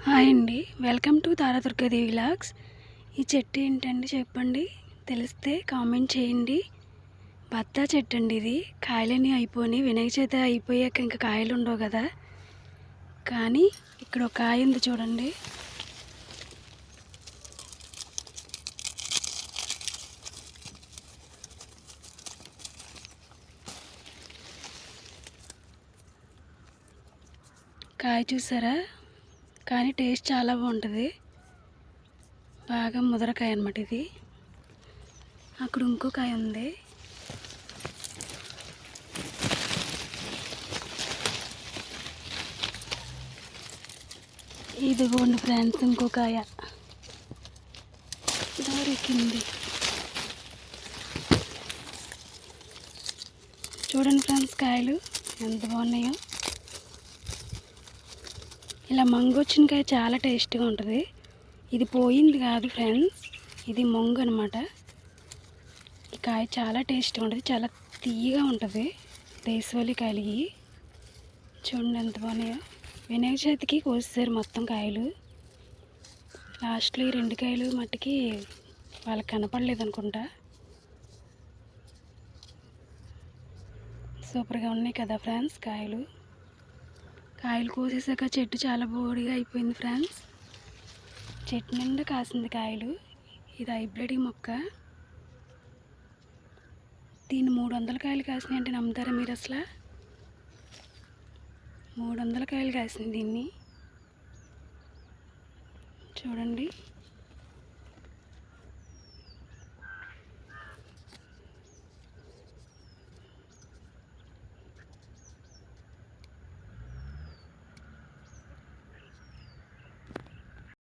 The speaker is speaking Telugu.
హాయ్ అండి, వెల్కమ్ టు తారాదుర్గాదేవి వ్లాగ్స్. ఈ చెట్టు ఏంటండి చెప్పండి, తెలిస్తే కామెంట్ చేయండి. బత్తా చెట్టు అండి ఇది. కాయలన్నీ అయిపోయి వినాయక చవితి అయిపోయాక ఇంకా కాయలు ఉండవు కదా, కానీ ఇక్కడ ఒక కాయ ఉంది చూడండి. కాయ చూసారా, కానీ టేస్ట్ చాలా బాగుంటుంది. బాగా ముదరకాయ అన్నమాట ఇది. అక్కడ ఇంకో కాయ ఉంది. ఇదిగోండి ఫ్రెండ్స్, ఇంకో కాయ దొరికింది. చూడండి ఫ్రెండ్స్, కాయలు ఎంత బాగున్నాయో. ఇలా మంగొచ్చిన కాయ చాలా టేస్ట్గా ఉంటుంది. ఇది పోయింది కాదు ఫ్రెండ్స్, ఇది మొంగు అనమాట. ఈ కాయ చాలా టేస్ట్గా ఉంటుంది, చాలా తీయగా ఉంటుంది. దేశవాళీ కాయలు ఇవి. చూడండి ఎంత బాగున్నాయో. వినాయక చవితికి కోసేసారు మొత్తం కాయలు. లాస్ట్లో ఈ 2 కాయలు మట్టికి వాళ్ళకి కనపడలేదు అనుకుంటా. సూపర్గా ఉన్నాయి కదా ఫ్రెండ్స్ కాయలు. కాయలు కోసేసాక చెట్టు చాలా బోడిగా అయిపోయింది ఫ్రెండ్స్. చెట్టు నిండా కాసింది కాయలు. ఇది హైబ్రిడ్ మొక్క. దీన్ని 300 కాయలు కాసినాయి అంటే నమ్ముతారా మీరు? అసలు 300 కాయలు కాసింది దీన్ని. చూడండి.